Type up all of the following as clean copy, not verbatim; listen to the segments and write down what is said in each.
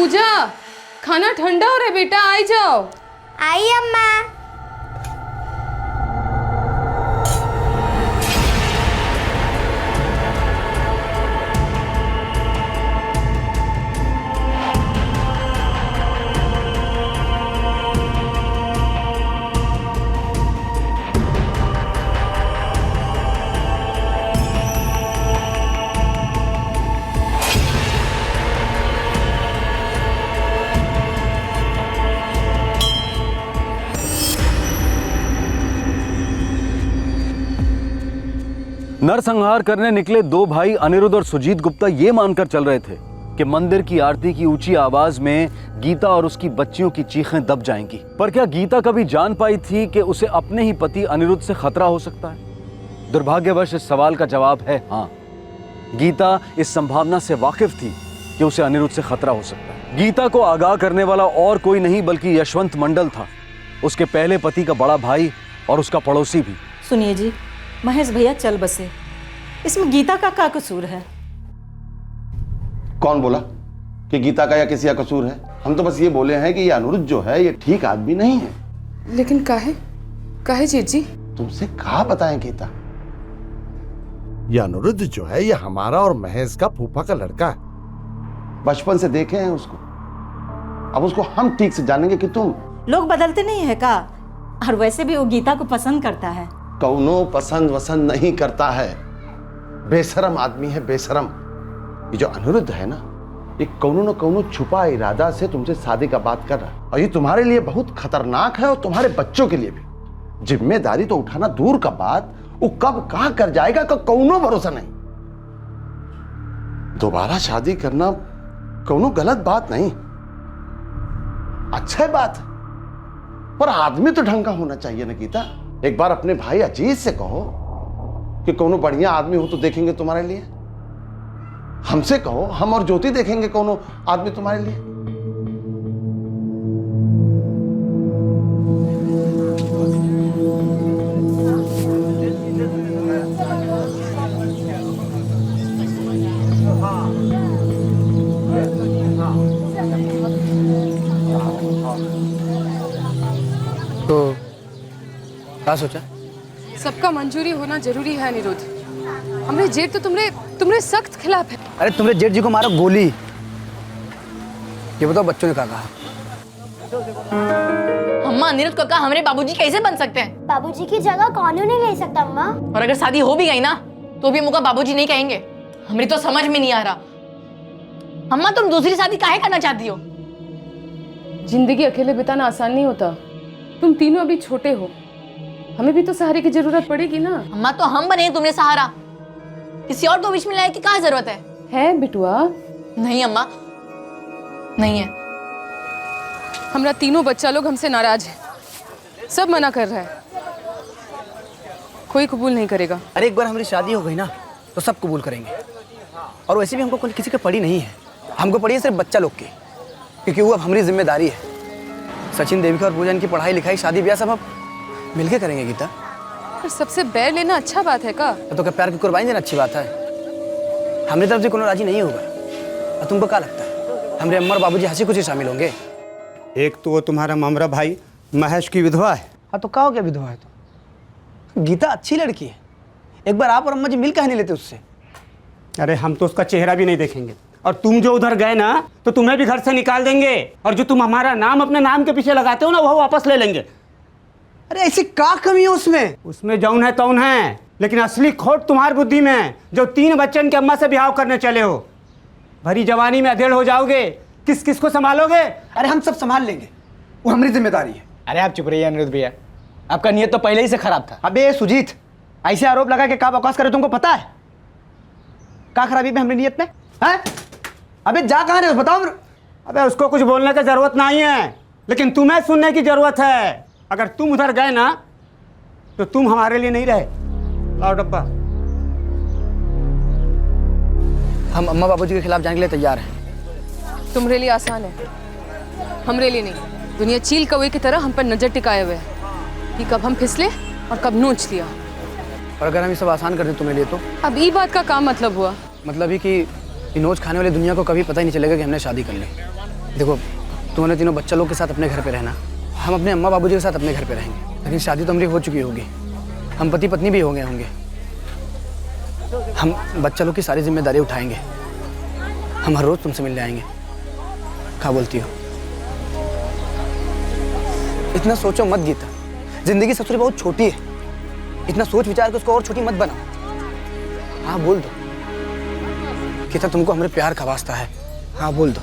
पूजा, खाना ठंडा हो रहा है बेटा, आई जाओ। आई अम्मा। नरसंहार करने निकले दो भाई अनिरुद्ध और सुजीत गुप्ता ये मानकर चल रहे थे कि मंदिर की आरती की ऊंची आवाज में गीता और उसकी बच्चियों की चीखें दब जाएंगी। पर क्या गीता कभी जान पाई थी कि उसे अपने ही पति अनिरुद्ध से खतरा हो सकता है? दुर्भाग्यवश इस सवाल का जवाब है हाँ। गीता इस संभावना से वाकिफ थी कि उसे अनिरुद्ध से खतरा हो सकता है। गीता को आगाह करने वाला और कोई नहीं बल्कि यशवंत मंडल था, उसके पहले पति का बड़ा भाई और उसका पड़ोसी भी। सुनिए जी, महेश भैया चल बसे, इसमें गीता का क्या कसूर है? कौन बोला कि गीता का या किसी का कसूर है? हम तो बस ये बोले हैं कि ये अनिरुद्ध जो है ये ठीक आदमी नहीं है। लेकिन काहे जेठ जी? तुमसे कहा बताएं गीता? ये अनिरुद्ध जो है ये हमारा और महेश का फूफा का लड़का है। बचपन से देखे हैं उसको, अब उसको हम ठीक से जानेंगे कि तुम। लोग बदलते नहीं है का? और वैसे भी वो गीता को पसंद करता है। कौनो पसंद वसंद नहीं करता है, बेशरम आदमी है, बेशरम। ये जो अनिरुद्ध है ना, ये कौनो न कौनो छुपा इरादा से तुमसे शादी का बात कर रहा है, और ये तुम्हारे लिए बहुत खतरनाक है और तुम्हारे बच्चों के लिए भी। जिम्मेदारी तो उठाना दूर का बात, वो कब कहां कर जाएगा का कौनो भरोसा नहीं। दोबारा शादी करना कौनो गलत बात नहीं, अच्छा बात है, पर आदमी तो ढंग का होना चाहिए ना गीता। एक बार अपने भाई अजीत से कहो कि कोनो बढ़िया आदमी हो तो देखेंगे तुम्हारे लिए। हमसे कहो, हम और ज्योति देखेंगे कोनो आदमी तुम्हारे लिए। तो क्या सोचा? सबका मंजूरी होना जरूरी है अनिरुद्ध। हमरे जेठ तो तुमरे सख्त खिलाफ है। अरे तुमरे जेठ जी को मारो गोली। ये बताओ बच्चों ने क्या कहा? अम्मा, अनिरुद्ध काका हमारे बाबूजी कैसे बन सकते हैं? बाबूजी की जगह कौन नहीं ले सकता अम्मा। और अगर शादी हो भी गई ना तो भी मुझे बाबूजी नहीं कहेंगे। हमारी तो समझ में नहीं आ रहा। अम्मा, तुम दूसरी शादी काहे करना चाहती हो? जिंदगी अकेले बिताना आसान नहीं होता। तुम तीनों अभी छोटे हो, हमें भी तो सहारे की जरूरत पड़ेगी ना। अम्मा, तो हम बने तुम्हें सहारा, किसी और को बीच में लाने की क्या जरूरत है बिटुआ? नहीं अम्मा, नहीं है। हमरा तीनों बच्चा लोग हमसे नाराज है, सब मना कर रहा है, कोई कबूल नहीं करेगा। अरे एक बार हमारी शादी हो गई ना तो सब कबूल करेंगे। और वैसे भी हमको कोई किसी की पड़ी नहीं है, हमको पड़ी है सिर्फ बच्चा लोग की, क्योंकि वो अब हमारी जिम्मेदारी है। सचिन, देविका और पूजन की पढ़ाई लिखाई शादी ब्याह सब अब मिलके करेंगे गीता। पर सबसे बैर लेना अच्छा बात है का? तो क्या प्यार की कुर्बानी देना अच्छी बात है? हमारी तरफ से कोनो राजी नहीं होगा। और तुमको क्या लगता है हमारे अम्मा और बाबूजी हंसी खुशी शामिल होंगे? एक तो वो तुम्हारा ममरा भाई महेश की विधवा है। हाँ तो क्या हो गया विधवा है तो? गीता अच्छी लड़की है, एक बार आप और अम्मा जी मिल कहा नहीं लेते उससे? अरे हम तो उसका चेहरा भी नहीं देखेंगे, और तुम जो उधर गए ना तो तुम्हें भी घर से निकाल देंगे, और जो तुम हमारा नाम अपने नाम के पीछे लगाते हो ना वो वापस ले लेंगे। अरे ऐसी क्या कमी है उसमें? उसमें जौन है तौन है, लेकिन असली खोट तुम्हारी बुद्धि में है, जो 3 बच्चन के अम्मा से ब्याह करने चले हो। भरी जवानी में अधेड़ हो जाओगे, किस किस को संभालोगे? अरे हम सब संभाल लेंगे, वो हमारी जिम्मेदारी है। अरे आप चुप रहिए अनिरुद्ध भैया, आपका नियत तो पहले ही से खराब था। अबे सुजीत, ऐसे आरोप लगा के क्या बकवास करे तुमको पता है? क्या खराबी है हमारी नियत में? हैं? अबे जा कहाँ रहे हो बताओ। अबे उसको कुछ बोलने की जरूरत नहीं है, लेकिन तुम्हें सुनने की जरूरत है। अगर तुम उधर गए ना तो तुम हमारे लिए नहीं रहे। लाओ डब्बा। हम अम्मा बाबूजी के खिलाफ जाने के लिए तैयार हैं। तुम्हारे लिए आसान है, हमरे लिए नहीं। दुनिया चील कौवे की तरह हम पर नजर टिकाए हुए है कि कब हम फिसले और कब नोच लिया। और अगर हम ये सब आसान कर दें तुम्हारे लिए तो? अब ये बात का क्या मतलब हुआ? मतलब ही कि नोच खाने वाली दुनिया को कभी पता ही नहीं चलेगा कि हमने शादी कर ली। देखो, तुम्हारे तीनों बच्चा लोग के साथ अपने घर पे रहना, हम अपने अम्मा बाबूजी के साथ अपने घर पे रहेंगे। लेकिन शादी तो हमारी हो चुकी होगी, हम पति पत्नी भी हो गए होंगे। हम बच्चा लोग की सारी जिम्मेदारी उठाएंगे। हम हर रोज तुमसे मिलने आएंगे। क्या बोलती हो? इतना सोचो मत गीता, जिंदगी ससुरी बहुत छोटी है। इतना सोच विचार के उसको और छोटी मत बनाओ। हाँ बोल दो गीता, तुमको हमारे प्यार का वास्ता है। हाँ बोल दो।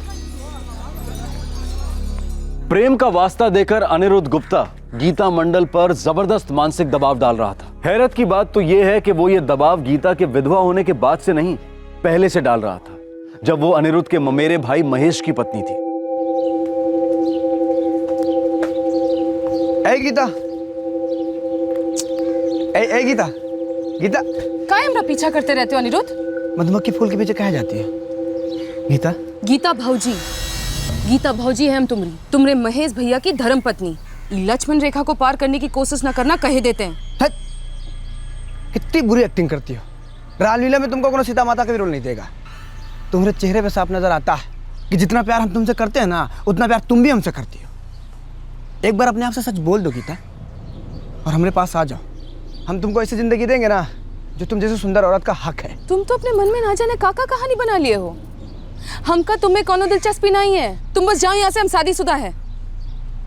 प्रेम का वास्ता देकर अनिरुद्ध गुप्ता गीता मंडल पर जबरदस्त मानसिक दबाव डाल रहा था। हैरत की बात तो यह है कि वो ये दबाव गीता के विधवा होने के बाद से नहीं, पहले से डाल रहा था, जब वो अनिरुद्ध के ममेरे भाई महेश की पत्नी थी। ए गीता, ए गीता, गीता, काहे हमरा पीछा करते रहते हो अनिरुद्ध? मधुमक्खी फूल के पीछे कहाँ जाती है गीता? गीता भौजी, गीता भौजी है हम तुमरे महेश भैया की धर्म पत्नी। लक्ष्मण रेखा को पार करने की कोशिश न करना कहे देते हैं। हट! कितनी बुरी एक्टिंग करती हो। रामलीला में तुमको कोनो सीता माता का भी रोल नहीं देगा। तुम्हारे चेहरे पे साफ नजर आता है कि जितना प्यार हम तुमसे करते हैं ना, उतना प्यार तुम भी हमसे करती हो। एक बार अपने आप से सच बोल दो गीता, और हमारे पास आ जाओ। हम तुमको ऐसी जिंदगी देंगे ना जो तुम जैसे सुंदर औरत का हक है। तुम तो अपने मन में ना जाने काका कहानी बना लिए हो। हमका तुम्हें कोनो दिलचस्पी नहीं है। तुम बस जाओ यहाँ से, हम शादीशुदा है।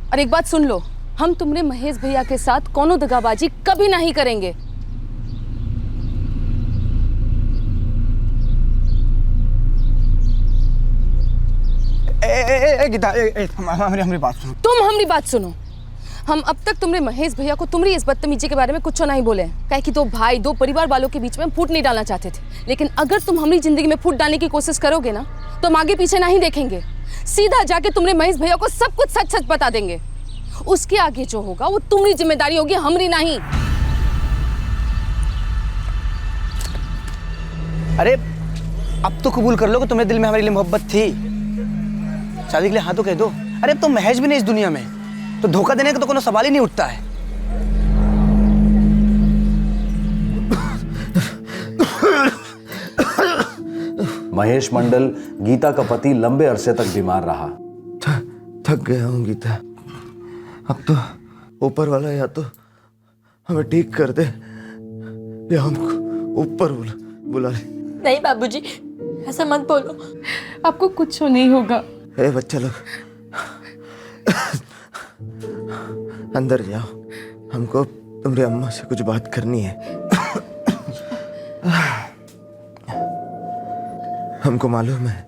और एक बात सुन लो, हम तुमरे महेश भैया के साथ कोनो दगाबाजी कभी नहीं करेंगे। गीता, हमारी बात सुनो। तुम हमारी बात सुनो। हम अब तक तुमरे महेश भैया को तुम्हारी इस बदतमीजी के बारे में कुछ नहीं बोले, काहे कि दो भाई, दो परिवार वालों के बीच में हम फूट नहीं डालना चाहते थे। लेकिन अगर तुम हमारी जिंदगी में फूट डालने की कोशिश करोगे ना, तो हम आगे पीछे नहीं देखेंगे। सीधा जाके तुमरे महेश भैया को सब कुछ सच सच बता देंगे। उसके आगे जो होगा वो तुम्हारी जिम्मेदारी होगी, हमारी नहीं। अरे अब तो कबूल कर लो कि तुम्हारे दिल में हमारे लिए मोहब्बत थी। शादी के लिए हाँ तो कह दो। अरे अब तो महेश भी नहीं इस दुनिया में, तो धोखा देने का तो कोनो सवाल ही नहीं उठता है। महेश मंडल, गीता का पति, लंबे अरसे तक बीमार रहा। थक गया हूँ गीता। अब तो ऊपर वाला या तो हमें ठीक कर दे या हमको ऊपर बुला ले। नहीं बाबूजी, ऐसा मत बोलो। आपको कुछ नहीं होगा। ए बच्चा लोग, अंदर जाओ, हमको तुम्हारी अम्मा से कुछ बात करनी है। हमको मालूम है,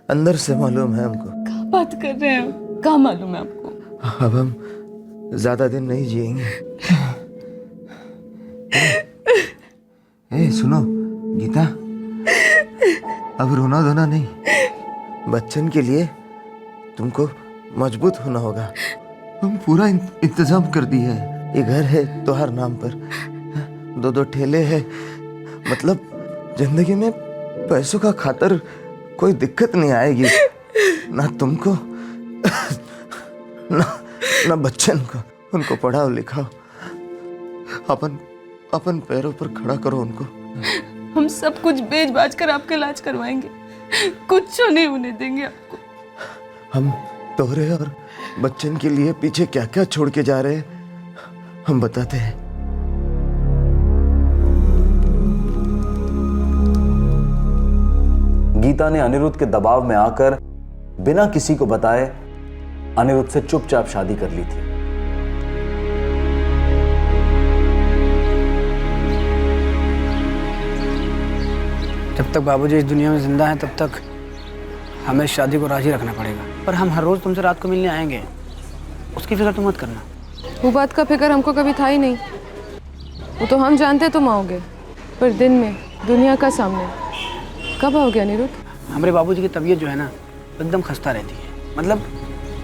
अंदर से मालूम है हमको। क्या बात कर रहे हैं? क्या मालूम है आपको? अब हम ज्यादा दिन नहीं जिएंगे। ए सुनो गीता, अब रोना धोना नहीं। बच्चन के लिए तुमको मजबूत होना होगा। हम पूरा इंतजाम कर दिए है। ये घर है तुम्हारे नाम पर, 2-2 ठेले है। मतलब जिंदगी में पैसों का खातर कोई दिक्कत नहीं आएगी, ना तुमको ना बच्चन को। उनको पढ़ाओ लिखाओ, अपन पैरों पर खड़ा करो उनको। हम सब कुछ बेच बाच कर आपका इलाज करवाएंगे, कुछ नहीं होने देंगे आपको। हम तोरे और बच्चन के लिए पीछे क्या क्या छोड़ के जा रहे हैं हम बताते हैं। गीता ने अनिरुद्ध के दबाव में आकर बिना किसी को बताए अनिरुद्ध से चुपचाप शादी कर ली थी। जब तक बाबूजी इस दुनिया में जिंदा हैं तब तक हमें शादी को राजी रखना पड़ेगा। पर हम हर रोज तुमसे रात को मिलने आएंगे, उसकी फिक्र तुम मत करना। वो बात का फिक्र हमको कभी था ही नहीं। वो तो हम जानते तुम आओगे, पर दिन में दुनिया का सामने कब आओगे अनिरुद्ध? हमारे बाबूजी की तबीयत जो है ना एकदम खस्ता रहती है। मतलब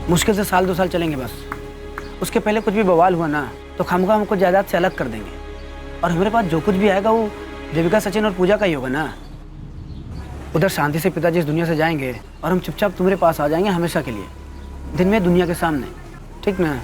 मुश्किल से 1-2 साल चलेंगे बस। उसके पहले कुछ भी बवाल हुआ ना तो खामखा हमको जायदाद से अलग कर देंगे। और हमारे पास जो कुछ भी आएगा वो देविका, सचिन और पूजा का ही होगा ना। उधर शांति से पिताजी इस दुनिया से जाएंगे और हम चुपचाप तुम्हारे पास आ जाएंगे हमेशा के लिए, दिन में दुनिया के सामने। ठीक ना?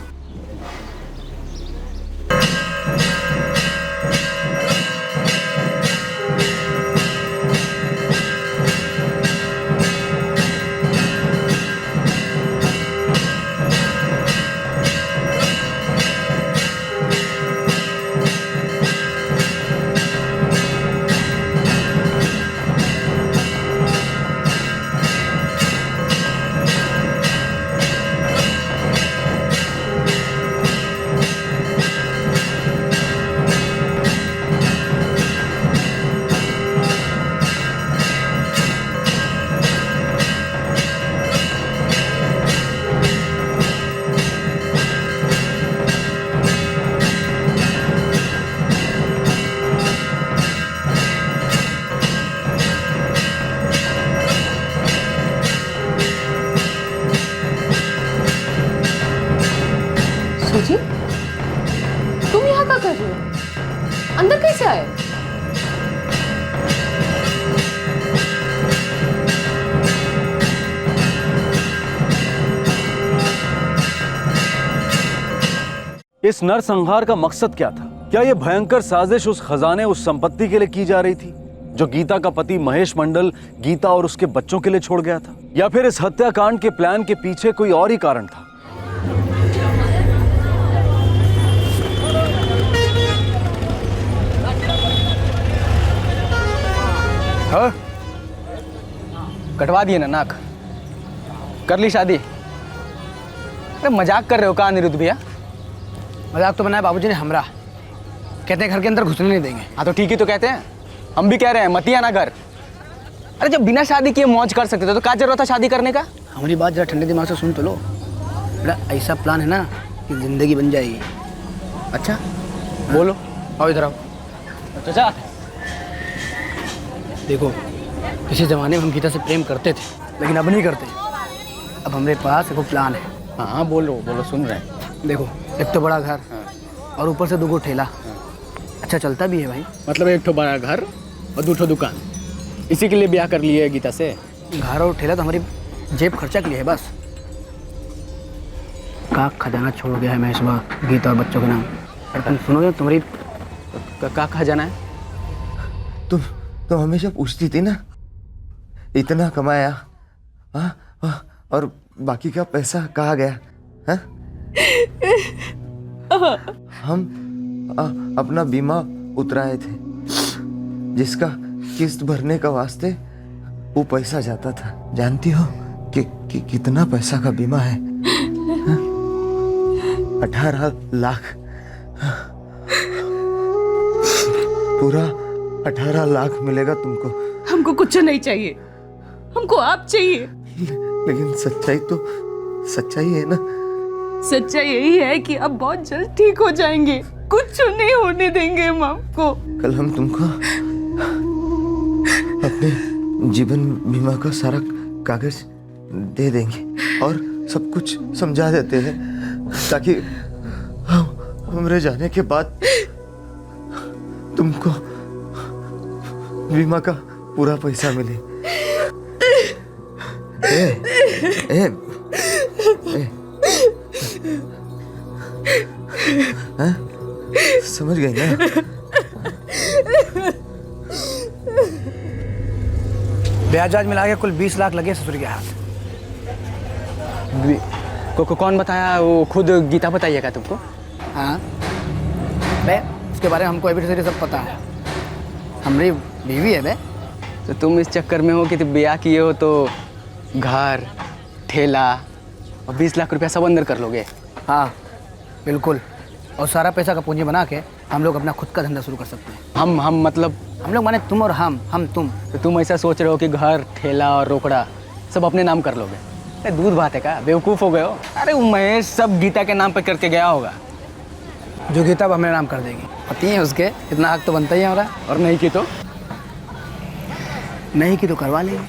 से आए? इस नरसंहार का मकसद क्या था? क्या यह भयंकर साजिश उस खजाने, उस संपत्ति के लिए की जा रही थी जो गीता का पति महेश मंडल गीता और उसके बच्चों के लिए छोड़ गया था? या फिर इस हत्याकांड के प्लान के पीछे कोई और ही कारण था? हाँ? कटवा दिए ना नाक, कर ली शादी। अरे मजाक कर रहे हो का अनिरुद्ध भैया? मजाक तो बनाया बाबूजी ने हमरा, कहते हैं घर के अंदर घुसने नहीं देंगे। हाँ तो ठीक ही तो कहते हैं, हम भी कह रहे हैं मत ही आना घर। अरे जब बिना शादी किए मौज कर सकते थे तो क्या जरूरत था शादी करने का? हमारी बात जरा ठंडे दिमाग से सुन तो लो। बेटा ऐसा प्लान है ना कि जिंदगी बन जाएगी। अच्छा बोलो। आओ इधर आओ। चाचा देखो, किसी ज़माने में हम गीता से प्रेम करते थे, लेकिन अब नहीं करते। अब हमारे पास एक प्लान है। हाँ बोलो बोलो, सुन रहे हैं। देखो, एक तो बड़ा घर और ऊपर से 2 ठेला। अच्छा चलता भी है भाई। मतलब एक ठो बड़ा घर और 2 दुकान, इसी के लिए ब्याह कर लिए गीता से? घर और ठेला तो हमारी जेब खर्चा के लिए है बस। का खजाना छोड़ गया है महेश बाबा गीता और बच्चों के नाम। और तुम सुनोगे तुम्हारी का खजाना है? तुम हमेशा पूछती थी ना, इतना कमाया और बाकी का पैसा कहाँ गया? हाँ? हम अपना बीमा उतराए थे, जिसका किस्त भरने का वास्ते वो पैसा जाता था। जानती हो कि कितना पैसा का बीमा है? 18 लाख। पूरा 18 लाख मिलेगा तुमको। हमको कुछ नहीं चाहिए, हमको आप चाहिए। लेकिन सच्चाई है ना? सच्चाई यही है कि आप बहुत जल्द ठीक हो जाएंगे, कुछ नहीं होने देंगे हम आपको। कल हम तुमको अपने जीवन बीमा का सारा कागज दे देंगे और सब कुछ समझा देते हैं, ताकि हमरे जाने के बाद तुमको बीमा का पूरा पैसा मिले। हाँ? समझ गई ना? ब्याज मिला के कुल 20 लाख लगे ससुर के हाथ। कौन बताया? वो खुद गीता बताइएगा तुमको? हाँ बे, उसके बारे में हमको अभी से सब पता है। हमारी बीवी है बे। तो तुम इस चक्कर में हो कि तुम ब्याह किए हो तो घर, ठेला और 20 लाख रुपया सब अंदर कर लोगे? हाँ बिल्कुल, और सारा पैसा का पूंजी बना के हम लोग अपना खुद का धंधा शुरू कर सकते हैं। हम मतलब? हम लोग माने तुम और हम तुम। तो तुम ऐसा सोच रहे हो कि घर, ठेला और रोकड़ा सब अपने नाम कर लोगे? अरे दूध भात है का? बेवकूफ़ हो गए हो। अरे वो महेश सब गीता के नाम पे करके गया होगा। जो गीता अब हमें नाम कर देगी, पति है उसके, इतना हक तो बनता ही है हमारा। और नहीं की तो? नहीं की तो करवा लेंगे।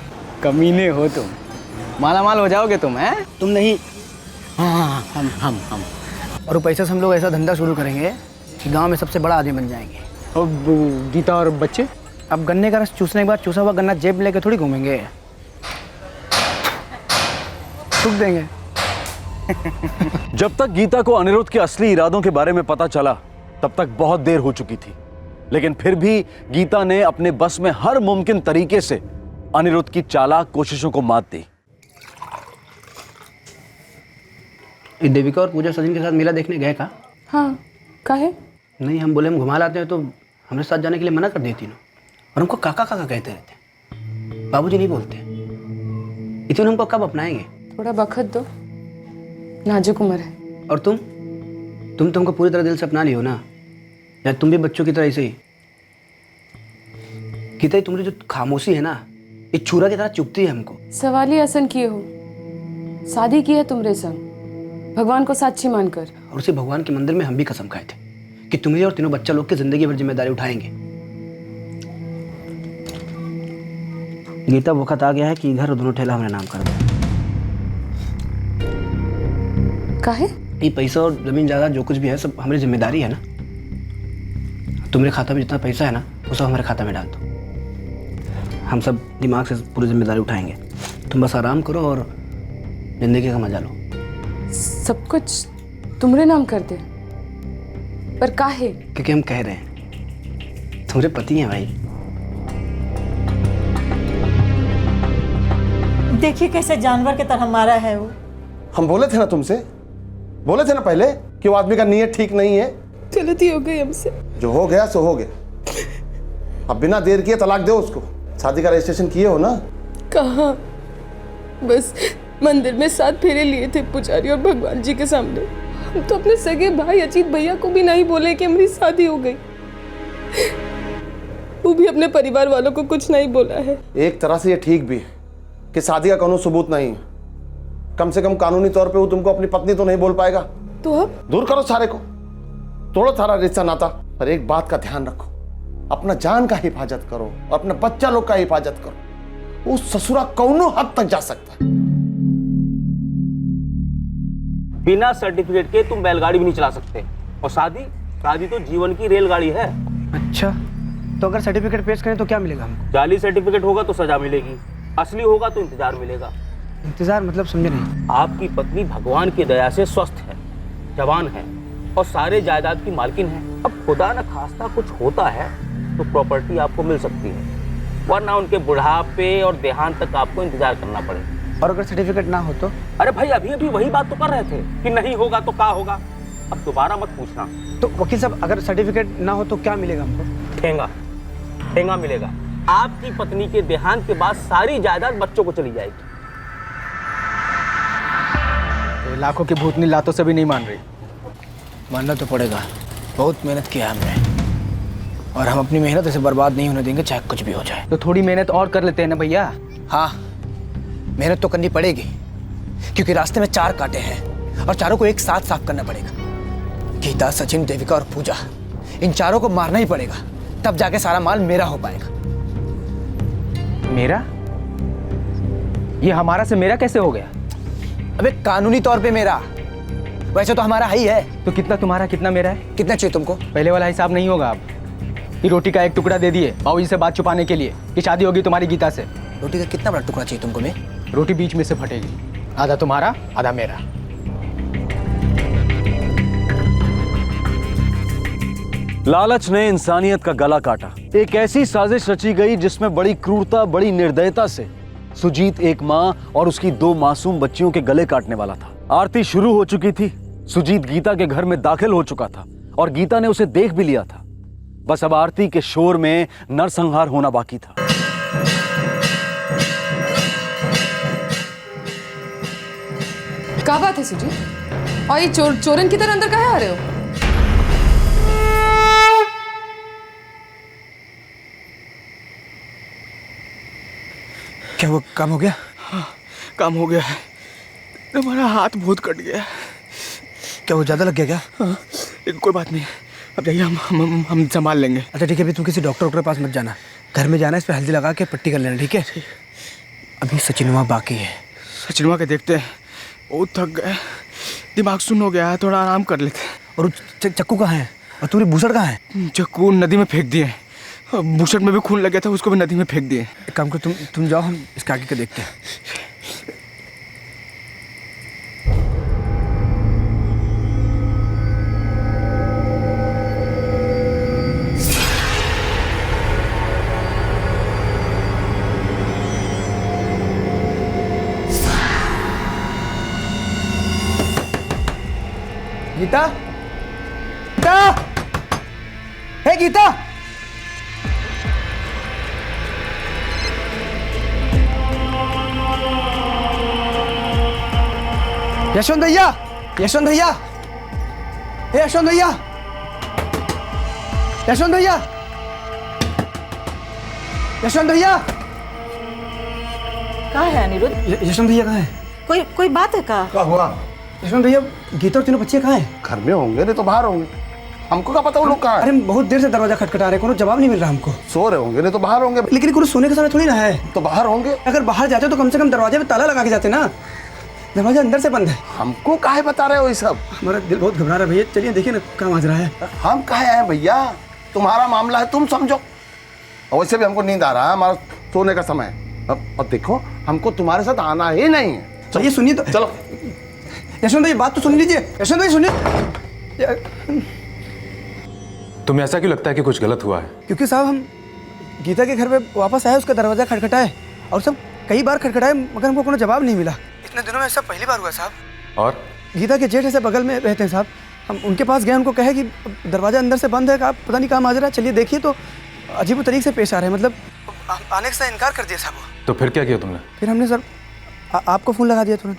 कमीने हो तुम, माला माल हो जाओगे तुम। हैं? तुम नहीं, हाँ हम और पैसे से हम लोग ऐसा धंधा शुरू करेंगे कि गांव में सबसे बड़ा आदमी बन जाएंगे। और गीता और बच्चे? अब गन्ने का रस चूसने के बाद चूसा हुआ गन्ना जेब में लेके थोड़ी घूमेंगे, थूक देंगे। जब तक गीता को अनिरुद्ध के असली इरादों के बारे में पता चला तब तक बहुत देर हो चुकी थी, लेकिन फिर भी गीता ने अपने बस में हर मुमकिन तरीके से अनिरुद्ध की चालाक कोशिशों को मात दी। देविका और पूजा सचिन के साथ मेला देखने गए का? हाँ, काहे? नहीं, हम बोले हम घुमा लाते हैं तो हमारे साथ जाने के लिए मना कर देती ना, और हमको काका काका कहते रहते। बाबूजी नहीं बोलते। इतने हमको कब अपनाएंगे? थोड़ा बखत दो, नाजुक उम्र है। और तुम तो हमको पूरी तरह दिल से अपना लियो ना, या तुम भी बच्चों की तरह ऐसे ही? गीता, तुम्हारी जो खामोशी है ना, एक छुरा की तरह चुभती है हमको। सवाल ही आसन किए हो, शादी की है तुमरे संग, भगवान को साक्षी मानकर। और उसी भगवान के मंदिर में हम भी कसम खाए थे कि तुम्हें और तीनों बच्चा लोग की जिंदगी भर जिम्मेदारी उठाएंगे। गीता, वक्त आ गया है कि घर और दोनों ठेला हमारे नाम कर दो। काहे? ये पैसा और जमीन जायदाद जो कुछ भी है सब हमारी जिम्मेदारी है ना। तुम्हारे खाता में जितना पैसा है ना वो सब हमारे खाता में डाल दो। हम सब दिमाग से पूरी जिम्मेदारी उठाएंगे। तुम बस आराम करो और जिंदगी का मजा लो। सब कुछ तुम्हारे नाम कर दे, पर काहे? क्योंकि हम कह रहे हैं तुम्हारे पति हैं भाई। देखिए कैसे जानवर की तरह मारा है वो। हम बोले थे ना तुमसे, बोले थे ना पहले कि वो आदमी का नीयत ठीक नहीं है। गलती हो गई हमसे। जो हो गया सो हो गया। अब बिना देर किए तलाक दो उसको। शादी का रजिस्ट्रेशन किए हो ना? कहाँ, बस मंदिर में 7 फेरे लिए थे पुजारी और भगवान जी के सामने। हम तो अपने सगे भाई अजीत भैया को भी नहीं बोले कि हमारी शादी हो गई। वो भी अपने परिवार वालों को कुछ नहीं बोला है। एक तरह से ये ठीक भी है कि शादी का कानून सबूत नहीं है। कम से कम कानूनी तौर पे वो तुमको अपनी पत्नी तो नहीं बोल पाएगा। तो अब दूर करो सारे को, तोड़ो सारा रिश्ता नाता। पर एक बात का ध्यान रखो, अपना जान का हिफाजत करो और अपने बच्चा लोग का हिफाजत करो। वो ससुरा कौनो हद तक जा सकता है। बिना सर्टिफिकेट के तुम बैलगाड़ी भी नहीं चला सकते। और शादी तो जीवन की रेलगाड़ी है। अच्छा, तो अगर सर्टिफिकेट पेश करें तो क्या मिलेगा हमको? जाली सर्टिफिकेट होगा तो सजा मिलेगी, असली होगा तो इंतजार मिलेगा। इंतजार मतलब समझे नहीं। आपकी पत्नी भगवान की दया से स्वस्थ है, जवान है और सारे जायदाद की मालकिन है। अब खुदा न खास्ता कुछ होता है तो प्रॉपर्टी आपको मिल सकती है, वरना उनके बुढ़ापे और देहांत तक आपको इंतजार करना पड़े। और अगर सर्टिफिकेट ना हो तो? अरे भाई अभी वही बात तो कर रहे थे कि नहीं होगा तो क्या होगा। अब दोबारा मत पूछना। तो वकील साहब, अगर सर्टिफिकेट ना हो तो क्या मिलेगा हमको? ठेंगा मिलेगा। आपकी पत्नी के देहांत के बाद सारी जायदाद बच्चों को चली जाएगी। तो लाखों की भूतनी लातों से भी नहीं मान रही। मानना तो पड़ेगा, बहुत मेहनत किया हमने और हम अपनी मेहनत ऐसे बर्बाद नहीं होने देंगे, चाहे कुछ भी हो जाए। तो थोड़ी मेहनत और कर लेते हैं ना भैया। हाँ, मेहनत तो करनी पड़ेगी क्योंकि रास्ते में 4 कांटे हैं और चारों को एक साथ साफ करना पड़ेगा। गीता, सचिन, देविका और पूजा, इन चारों को मारना ही पड़ेगा, तब जाके सारा माल मेरा हो पाएगा। मेरा? ये हमारा से मेरा कैसे हो गया? अबे कानूनी तौर पे मेरा, वैसे तो हमारा ही है। तो कितना तुम्हारा कितना मेरा है? कितना चाहिए तुमको? पहले वाला हिसाब नहीं होगा अब। ये रोटी का एक टुकड़ा दे दिए बाबूजी से बात छुपाने के लिए कि शादी होगी तुम्हारी गीता से। रोटी का कितना बड़ा टुकड़ा चाहिए तुमको? मैं रोटी बीच में से फटेगी, आधा तुम्हारा आधा मेरा। लालच ने इंसानियत का गला काटा। एक ऐसी साजिश रची गई जिसमें बड़ी क्रूरता, बड़ी निर्दयता से सुजीत एक माँ और उसकी 2 मासूम बच्चियों के गले काटने वाला था। आरती शुरू हो चुकी थी। सुजीत गीता के घर में दाखिल हो चुका था और गीता ने उसे देख भी लिया था। बस अब आरती के शोर में नरसंहार होना बाकी था। क्या बात है सुजीत? और ये चोरन की तरह अंदर काहे आ रहे हो? क्या वो काम हो गया? हाँ, काम हो गया है। हमारा हाथ बहुत कट गया है। क्या वो ज्यादा लग गया क्या? हाँ, कोई बात नहीं, अब जाइए, हम संभाल लेंगे। अच्छा ठीक है, अभी तू किसी डॉक्टर के पास मत जाना, घर में जाना, इस पे हल्दी लगा के पट्टी कर लेना, ठीक है? अभी सचिनवा बाकी है। सचिनवा के देखते हैं, बहुत थक गए, दिमाग सुन्न हो गया है, थोड़ा आराम कर लेते हैं। और चक्कू कहाँ है? और तुम्हारी भूसड़ कहाँ है? चक्कू नदी में फेंक दिए। भूसड़ में भी खून लग गया था, उसको भी नदी में फेंक दिए। एक काम करो, तुम जाओ, हम इसके आगे के देखते हैं। गीता, गीता, हे गीता, यशवंत भैया, यशवंत भैया, हे यशवंत भैया, यशवंत भैया, यशवंत भैया, कहाँ है अनिरुद्ध? यशवंत भैया कहाँ है? कोई बात है का? क्या हुआ? यशवंत भैया, गीता और तीनों बच्चियाँ कहाँ हैं? घर में होंगे, नहीं तो बाहर होंगे। हमको क्या पता वो लोग कहाँ हैं? अरे बहुत देर से दरवाजा खटखटा रहे, कोनो जवाब नहीं मिल रहा हमको। सो रहे होंगे, नहीं तो बाहर होंगे। लेकिन कोनो सोने का समय थोड़ी ना है। तो बाहर होंगे। अगर बाहर जाते तो कम से कम दरवाजे पे ताला लगा के जाते ना, दरवाजा अंदर से बंद है। हमको काहे बता रहे हो ये सब? हमारा दिल बहुत घबरा रहा है भैया, चलिए देखिए ना, काम आज रहा है। हम काहे आए भैया? तुम्हारा मामला है, तुम समझो। और वैसे भी हमको नींद आ रहा है, हमारा सोने का समय है। अब देखो, हमको तुम्हारे साथ आना ही नहीं है। चलिए सुनिए तो, चलो यशवंत भाई बात तो सुन लीजिए। यशवंत भाई सुनिए। तुम्हें ऐसा क्यों लगता है कि कुछ गलत हुआ है? क्योंकि साहब हम गीता के घर पे वापस आए, उसका दरवाजा खटखटाए और सब कई बार खटखटाए मगर हमको कोई जवाब नहीं मिला। इतने दिनों में ऐसा पहली बार हुआ साहब। और गीता के जेठ ऐसे बगल में रहते हैं साहब, हम उनके पास गए, उनको कहे कि दरवाजा अंदर से बंद है, आप पता नहीं कहाँ माजरा है, चलिए देखिए। तो अजीब तरीके से पेश आ रहे हैं, मतलब आने से इनकार कर दिया साहब। तो फिर क्या किया तुमने? फिर हमने सर आपको फ़ोन लगा दिया तुरंत।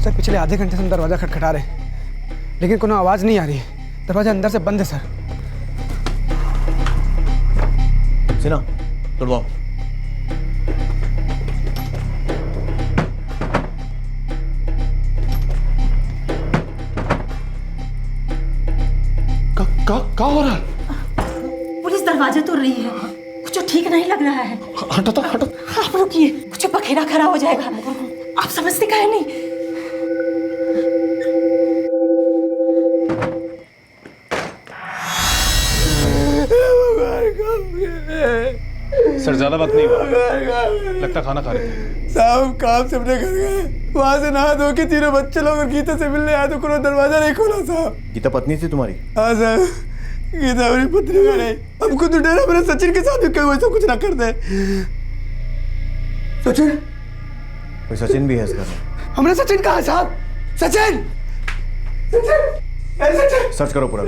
सर पिछले आधे घंटे से हम दरवाज़ा खटखटा रहे हैं लेकिन कोई आवाज़ नहीं आ रही है, दरवाजा अंदर से बंद है सर। सिन्हा तोड़वाओ। क्या हो रहा है? पुलिस दरवाजा तोड़ रही है, कुछ ठीक नहीं लग रहा है। हटो तो हटो। आप रुकिए, कुछ बखेड़ा खड़ा हो जाएगा, आप समझते काहे नहीं? सर ज्यादा बात नहीं हुआ, लगता खाना खा रहे थे। साहब काम से अपने घर गए, वहाँ से नहा धो के तीनों बच्चे लोग और गीता से मिलने आए तो कोई दरवाजा नहीं खोला साहब। गीता पत्नी थी तुम्हारी? हाँ साहब, गीता मेरी पत्नी का नहीं। हमको तो डर है मेरे सचिन के साथ भी कहीं वैसा कुछ ना कर दे। सचिन? कोई सचिन भी है इस घर में? हमारा सचिन कहाँ है साहब? सचिन! सचिन! सचिन! सर्च करो पूरा।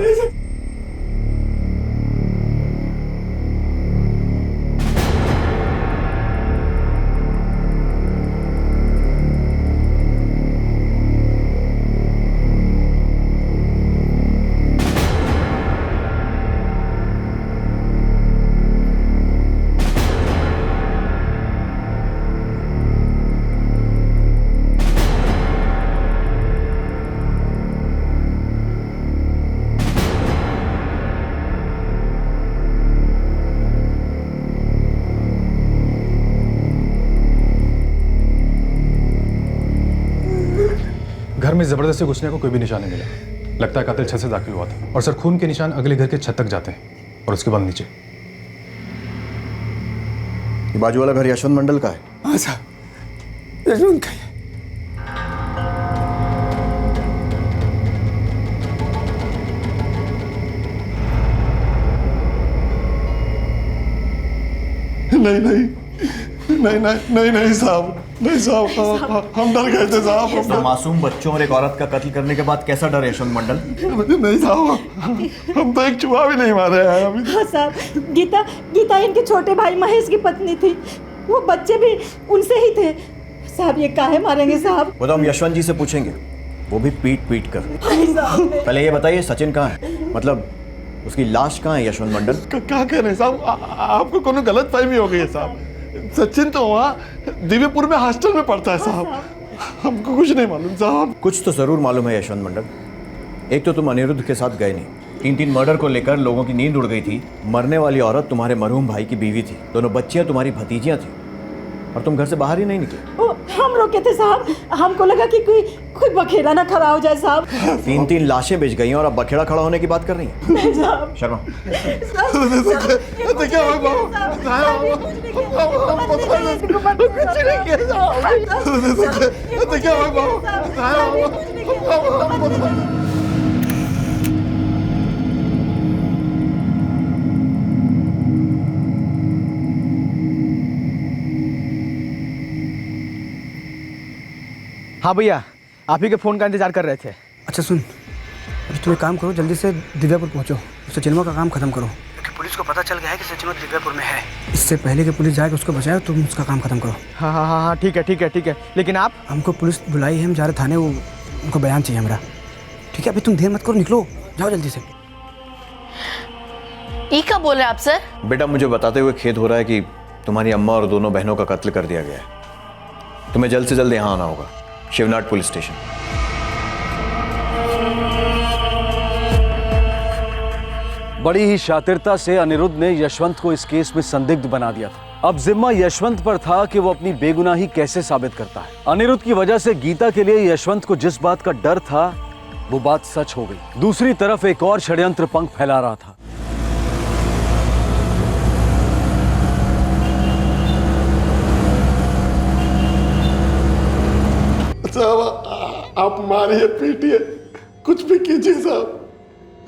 घर में जबरदस्ती घुसने को कोई भी निशान नहीं मिला। लगता है कातिल छत से दाखिल हुआ था। और सर खून के निशान अगले घर के छत तक जाते हैं और उसके बाद नीचे। ये बाजू वाला घर यशवंत मंडल का है? हाँ साहब, यशवंत का ही है। नहीं नहीं नहीं नहीं नहीं नहीं साहब, नहीं साहब, हम डर गए थे साहब। मासूम बच्चों और एक औरत का कत्ल करने के बाद कैसा डर है यशवंत मंडल? नहीं साहब, हम तो एक चूहा भी नहीं मारे हैं अभी। हाँ साहब, गीता इनके छोटे भाई महेश की पत्नी थी, वो बच्चे भी उनसे ही थे। साहब ये काहे मारेंगे साहब? वो तो हम यशवंत जी से पूछेंगे, वो भी पीट पीट कर। पहले ये बताइए सचिन कहाँ है, मतलब उसकी लाश कहाँ है यशवंत मंडल? क्या कह रहे हैं साहब, आपको कोनो गलत फहमी हो गई है साहब। सचिन तो वहाँ दिव्यपुर में हॉस्टल में पढ़ता है साहब, हमको कुछ नहीं मालूम साहब। कुछ तो जरूर मालूम है यशवंत मंडल। एक तो तुम अनिरुद्ध के साथ गए नहीं, 3 मर्डर को लेकर लोगों की नींद उड़ गई थी। मरने वाली औरत तुम्हारे मरहूम भाई की बीवी थी, दोनों बच्चियां तुम्हारी भतीजियां थी और तुम घर से बाहर ही नहीं निकले। हम रोके थे साहब, हमको लगा कि कोई बखेड़ा ना खड़ा हो जाए साहब। 3 लाशें बिछ गई और अब बखेड़ा खड़ा होने की बात कर रही हैं? नहीं साहब। शर्मा हाँ भैया, आप ही के फ़ोन का इंतजार कर रहे थे। अच्छा सुन, अभी तुम एक काम करो, जल्दी से दिव्यापुर पहुंचो, सचिनवा का काम खत्म करो, क्योंकि पुलिस को पता चल गया है कि सचिनवा दिव्यापुर में है। इससे पहले कि पुलिस जाए उसको बचाए, तुम उसका काम खत्म करो। हाँ हाँ हाँ हाँ, ठीक है ठीक है ठीक है। लेकिन आप? हमको पुलिस बुलाई है, हम जा रहे थाने, वो उनको बयान चाहिए हमारा। ठीक है, अभी तुम देर मत करो, निकलो, जाओ जल्दी से। ये क्या बोल रहे हैं आप सर? बेटा, मुझे बताते हुए खेद हो रहा है कि तुम्हारी अम्मा और दोनों बहनों का कत्ल कर दिया गया है। तुम्हें जल्द से जल्द यहाँ आना होगा, शिवनाथ पुलिस स्टेशन। बड़ी ही शातिरता से अनिरुद्ध ने यशवंत को इस केस में संदिग्ध बना दिया था। अब जिम्मा यशवंत पर था कि वो अपनी बेगुनाही कैसे साबित करता है। अनिरुद्ध की वजह से गीता के लिए यशवंत को जिस बात का डर था वो बात सच हो गई। दूसरी तरफ एक और षड्यंत्र पंख फैला रहा था। साहब आप मारिए पीटिए कुछ भी कीजिए साहब,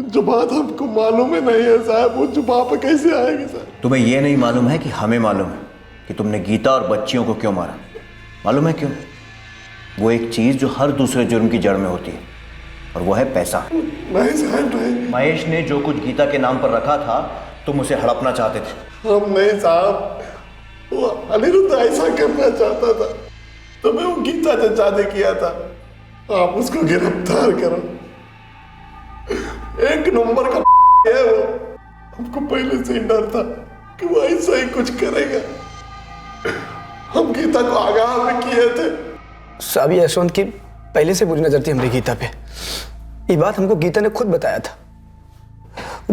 जो बात हमको मालूम है नहीं है साहब वो जुबान पे कैसे आएगी साहब। तुम्हें यह नहीं मालूम है कि हमें मालूम है कि तुमने गीता और बच्चियों को क्यों मारा। मालूम है क्यों? वो एक चीज जो हर दूसरे जुर्म की जड़ में होती है और वो है पैसा। नहीं साहब नहीं। महेश ने जो कुछ गीता के नाम पर रखा था तुम उसे हड़पना चाहते थे। हम नहीं साहब, वो अनिरुद्ध ऐसा करना चाहता था तो मैं वो गीता से शादी किया था। आप उसको गिरफ्तार करो, एक नंबर का है वो। हमको पहले से ही डर था कि वो ऐसा ही कुछ करेगा। हम गीता को आगाह भी किए थे। साहब ये यशवंत की पहले से बुरी नजर थी हमारी गीता पे। ये बात हमको गीता ने खुद बताया था।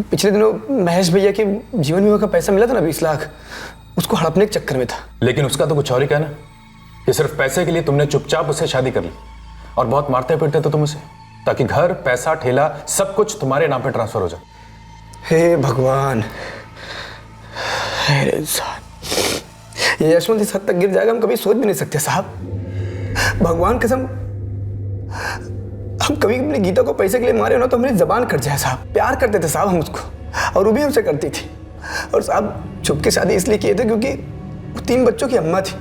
पिछले दिनों महेश भैया के जीवन बीमा का पैसा मिला था ना 20 लाख, उसको हड़पने के चक्कर में था। लेकिन उसका तो कुछ और ही कहना कि सिर्फ पैसे के लिए तुमने चुपचाप उससे शादी कर ली और बहुत मारते पीटते थे तुम उसे, ताकि घर पैसा ठेला सब कुछ तुम्हारे नाम पे ट्रांसफर हो जाए। हे भगवान, हे इंसान, ये यशवंत इस हद तक गिर जाएगा हम कभी सोच भी नहीं सकते साहब। भगवान कसम, हम कभी अपनी गीता को पैसे के लिए मारे हो ना तो हमारी जबान कट जाए साहब। प्यार करते थे साहब हम उसको और वो भी हमसे करती थी। और साहब छुप के शादी इसलिए किए थे क्योंकि वो 3 बच्चों की अम्मा थी।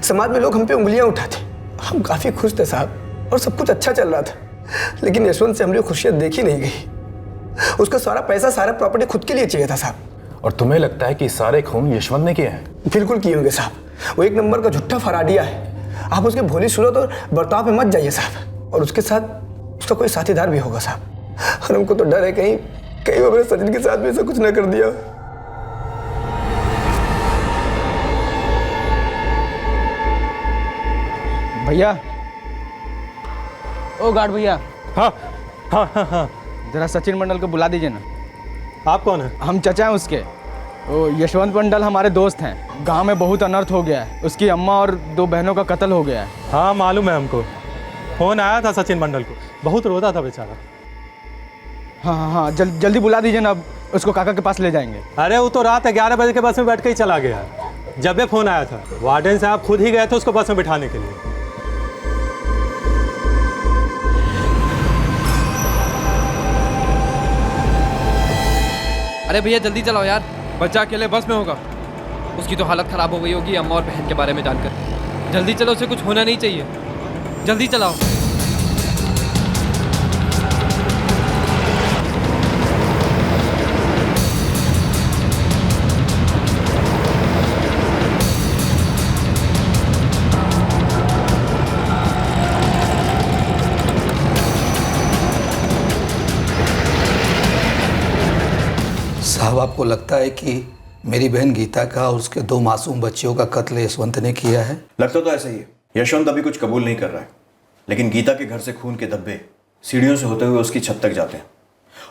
समाज में लोग हम पे उंगलियां उठाते। हम काफी खुश थे साहब और सब कुछ अच्छा चल रहा था। लेकिन यशवंत से हमारी खुशियां देखी नहीं गई। उसका सारा पैसा सारा प्रॉपर्टी खुद के लिए चाहिए था साहब। और तुम्हें लगता है कि सारे खून यशवंत ने किए हैं? बिल्कुल किए होंगे साहब। वो एक नंबर का झूठा फराडिया है। आप उसके भोली सूरत और बर्ताव पे मत जाइए साहब। और उसके साथ उसका कोई साथीदार भी होगा साहब। और हमको तो डर है कहीं कहीं वो अपने सचिन के साथ भी ऐसा कुछ ना कर दिया। भैया, ओ गार्ड भैया। हाँ हाँ हाँ हाँ, जरा सचिन मंडल को बुला दीजिए ना। आप कौन है? हम चचा हैं उसके। वो यशवंत मंडल हमारे दोस्त हैं। गांव में बहुत अनर्थ हो गया है। उसकी अम्मा और 2 बहनों का कत्ल हो गया है। हाँ मालूम है हमको, फोन आया था सचिन मंडल को, बहुत रोता था बेचारा। हाँ हाँ हाँ, जल्दी बुला दीजिए ना, उसको काका के पास ले जाएंगे। अरे वो तो रात 11 बजे के बस में बैठ के ही चला गया। जब ये फोन आया था वार्डन साहब खुद ही गए थे उसको बस में बिठाने के लिए। अरे भैया जल्दी चलाओ यार, बच्चा अकेले बस में होगा। उसकी तो हालत ख़राब हो गई होगी अम्मा और बहन के बारे में जानकर। जल्दी चलो, उसे कुछ होना नहीं चाहिए। जल्दी चलाओ। साहब आपको लगता है कि मेरी बहन गीता का और उसके 2 मासूम बच्चियों का कत्ल यशवंत ने किया है? लगता तो ऐसा ही है। यशवंत अभी कुछ कबूल नहीं कर रहा है, लेकिन गीता के घर से खून के धब्बे सीढ़ियों से होते हुए उसकी छत तक जाते हैं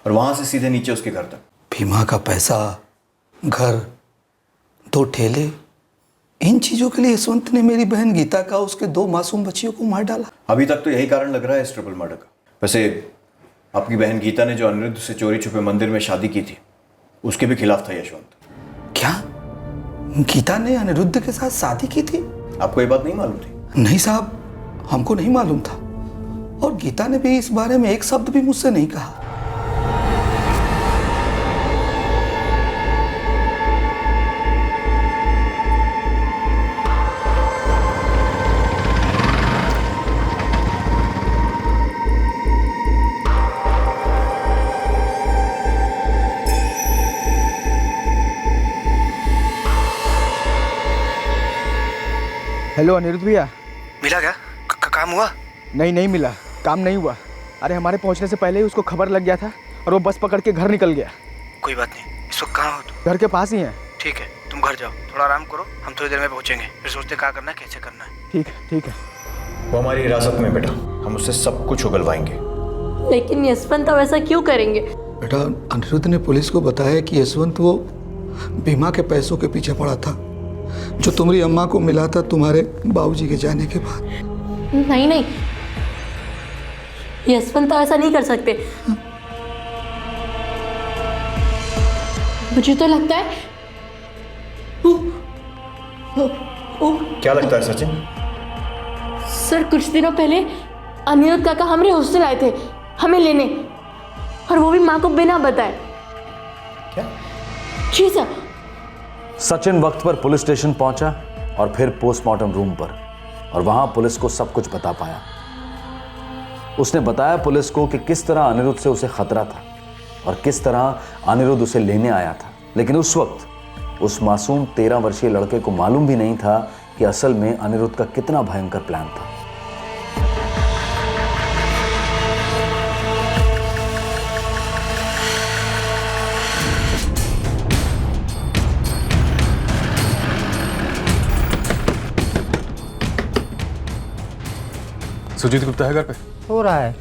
और वहां से सीधे नीचे उसके घर तक। बीमा का पैसा, घर, 2 ठेले, इन चीजों के लिए यशवंत ने मेरी बहन गीता का उसके 2 मासूम बच्चियों को मार डाला। अभी तक तो यही कारण लग रहा है इस ट्रिपल मर्डर का। वैसे आपकी बहन गीता ने जो अनिरुद्ध से चोरी छुपे मंदिर में शादी की थी उसके भी खिलाफ था यशवंत। क्या गीता ने अनिरुद्ध के साथ शादी की थी? आपको ये बात नहीं मालूम थी? नहीं साहब, हमको नहीं मालूम था और गीता ने भी इस बारे में एक शब्द भी मुझसे नहीं कहा। हेलो अनिरुद्ध भैया। मिला क्या? काम हुआ? नहीं मिला, काम नहीं हुआ। अरे हमारे पहुंचने से पहले ही उसको खबर लग गया था और वो बस पकड़ के घर निकल गया। कोई बात नहीं, इस वक्त कहाँ हो तुम? घर के पास ही हैं। ठीक है, तुम घर जाओ, थोड़ा आराम करो, हम थोड़ी देर में पहुंचेंगे, फिर सोचते क्या करना है, कैसे करना है। ठीक है। वो हमारी हिरासत में बेटा, हम उससे सब कुछ उगलवाएंगे। लेकिन यशवंत अब ऐसा क्यों करेंगे? बेटा अनिरुद्ध ने पुलिस को बताया कि यशवंत वो बीमा के पैसों के पीछे पड़ा था जो तुम्हारी अम्मा को मिला था तुम्हारे बाबूजी के जाने के बाद। नहीं नहीं, यशवंत तो ऐसा नहीं कर सकते। मुझे तो लगता है क्या लगता है सचिन? सर, कुछ दिनों पहले अनिरुद्ध काका हमारे हॉस्टल आए थे हमें लेने, और वो भी माँ को बिना बताए। क्या? जी सर। सचिन वक्त पर पुलिस स्टेशन पहुंचा और फिर पोस्टमार्टम रूम पर, और वहां पुलिस को सब कुछ बता पाया। उसने बताया पुलिस को कि किस तरह अनिरुद्ध से उसे खतरा था और किस तरह अनिरुद्ध उसे लेने आया था। लेकिन उस वक्त उस मासूम 13 वर्षीय लड़के को मालूम भी नहीं था कि असल में अनिरुद्ध का कितना भयंकर प्लान था। सुजीत गुप्ता है घर पे? हो रहा है।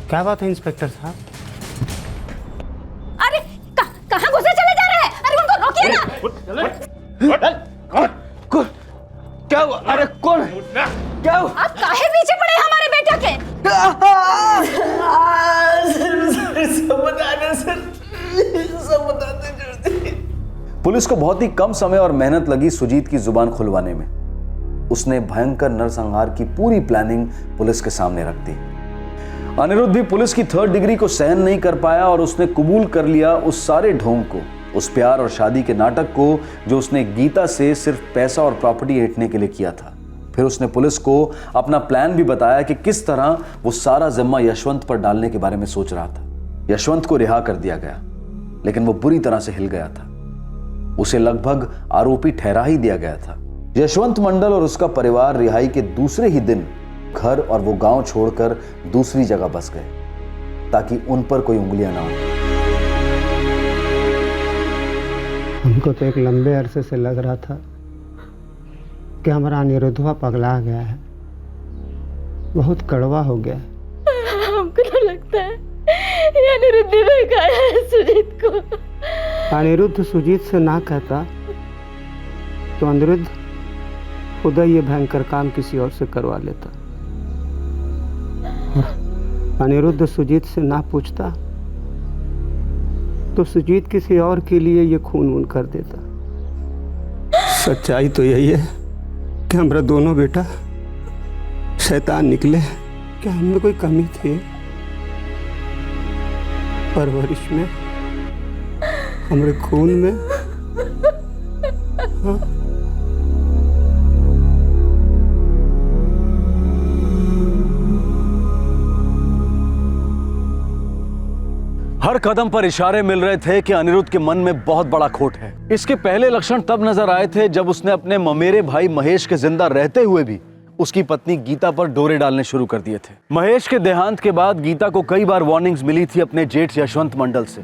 क्या बात है इंस्पेक्टर साहब? अरे कहाँ घुसे चले जा रहे हैं? अरे उनको रोकिए ना। क्या हुआ? अरे कौन? क्या हुआ? आप काहे पीछे पड़े हमारे बेटा के? सब बता दे। पुलिस को बहुत ही कम समय और मेहनत लगी सुजीत की जुबान खुलवाने में। उसने भयंकर नरसंहार की पूरी प्लानिंग पुलिस के सामने रख दी। अनिरुद्ध भी पुलिस की 3rd डिग्री को सहन नहीं कर पाया और उसने कबूल कर लिया उस सारे ढोंग को, उस प्यार और शादी के नाटक को जो उसने गीता से सिर्फ पैसा और प्रॉपर्टी ऐंठने के लिए किया था। फिर उसने पुलिस को अपना प्लान भी बताया कि किस तरह वो सारा जिम्मा यशवंत पर डालने के बारे में सोच रहा था। यशवंत को रिहा कर दिया गया, लेकिन वो बुरी तरह से हिल गया था। उसे लगभग आरोपी ठहरा ही दिया गया था। यशवंत मंडल और उसका परिवार रिहाई के दूसरे ही दिन घर और वो गांव छोड़कर दूसरी जगह बस गए, ताकि उन पर कोई उंगलियां ना हो। हमको तो एक लंबे अरसे से लग रहा था कि हमारा अनिरुद्धवा पगला गया है, बहुत कड़वा हो गया। हमको तो लगता है ये अनिरुद्ध ने बहकाया है सुजीत को। अनिरुद्ध सुजीत से ना कहता तो अनिरुद्ध खुद ये भयंकर काम किसी और से करवा लेता। अनिरुद्ध सुजीत से ना पूछता तो सुजीत किसी और के लिए ये खून वून कर देता। सच्चाई तो यही है कि हमारा दोनों बेटा शैतान निकले। क्या हमें कोई कमी थी परवरिश में, हमारे खून में? हाँ? हर कदम पर इशारे मिल रहे थे कि अनिरुद्ध के मन में बहुत बड़ा खोट है। इसके पहले लक्षण तब नजर आए थे जब उसने अपने ममेरे भाई महेश के जिंदा रहते हुए भी उसकी पत्नी गीता पर डोरे डालने शुरू कर दिए थे। महेश के देहांत के बाद गीता को कई बार वार्निंग्स मिली थी अपने जेठ यशवंत मंडल से,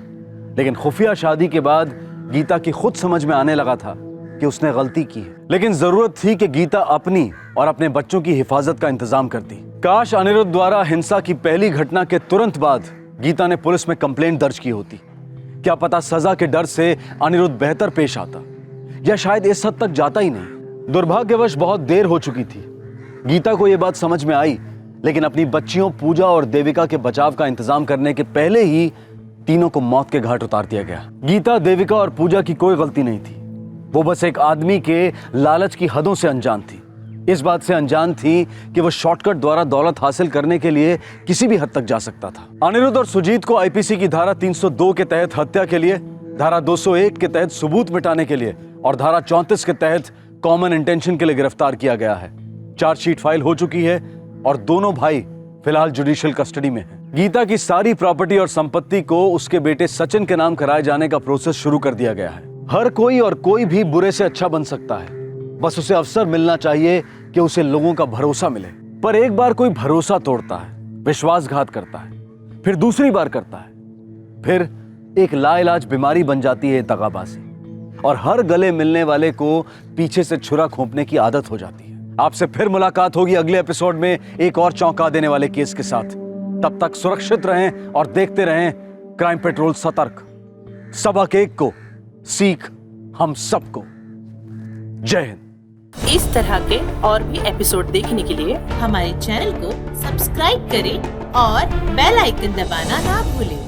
लेकिन खुफिया शादी के बाद गीता की खुद समझ में आने लगा था कि उसने गलती की है। लेकिन जरूरत थी कि गीता अपनी और अपने बच्चों की हिफाजत का इंतजाम करती। काश अनिरुद्ध द्वारा हिंसा की पहली घटना के तुरंत बाद गीता ने पुलिस में कंप्लेंट दर्ज की होती। क्या पता सजा के डर से अनिरुद्ध बेहतर पेश आता, या शायद इस हद तक जाता ही नहीं। दुर्भाग्यवश बहुत देर हो चुकी थी। गीता को यह बात समझ में आई, लेकिन अपनी बच्चियों पूजा और देविका के बचाव का इंतजाम करने के पहले ही तीनों को मौत के घाट उतार दिया गया। गीता, देविका और पूजा की कोई गलती नहीं थी। वो बस एक आदमी के लालच की हदों से अनजान थी। इस बात से अनजान थी कि वो शॉर्टकट द्वारा दौलत हासिल करने के लिए किसी भी हद तक जा सकता था। अनिरुद्ध और सुजीत को आईपीसी की धारा 302 के तहत हत्या के लिए, धारा 201 के तहत सबूत मिटाने के लिए और धारा 34 के तहत कॉमन इंटेंशन के लिए गिरफ्तार किया गया है। चार्जशीट फाइल हो चुकी है और दोनों भाई फिलहाल जुडिशियल कस्टडी में हैं। गीता की सारी प्रॉपर्टी और संपत्ति को उसके बेटे सचिन के नाम कराए जाने का प्रोसेस शुरू कर दिया गया है। हर कोई और कोई भी बुरे से अच्छा बन सकता है, बस उसे अवसर मिलना चाहिए कि उसे लोगों का भरोसा मिले। पर एक बार कोई भरोसा तोड़ता है, विश्वासघात करता है, फिर दूसरी बार करता है, फिर एक लाइलाज बीमारी बन जाती है दगाबाजी, और हर गले मिलने वाले को पीछे से छुरा खोंपने की आदत हो जाती है। आपसे फिर मुलाकात होगी अगले एपिसोड में एक और चौंका देने वाले केस के साथ। तब तक सुरक्षित रहें और देखते रहें क्राइम पेट्रोल सतर्क। सबक एक को, सीख हम सबको। जय हिंद। इस तरह के और भी एपिसोड देखने के लिए हमारे चैनल को सब्सक्राइब करें और बेल आइकन दबाना ना भूलें।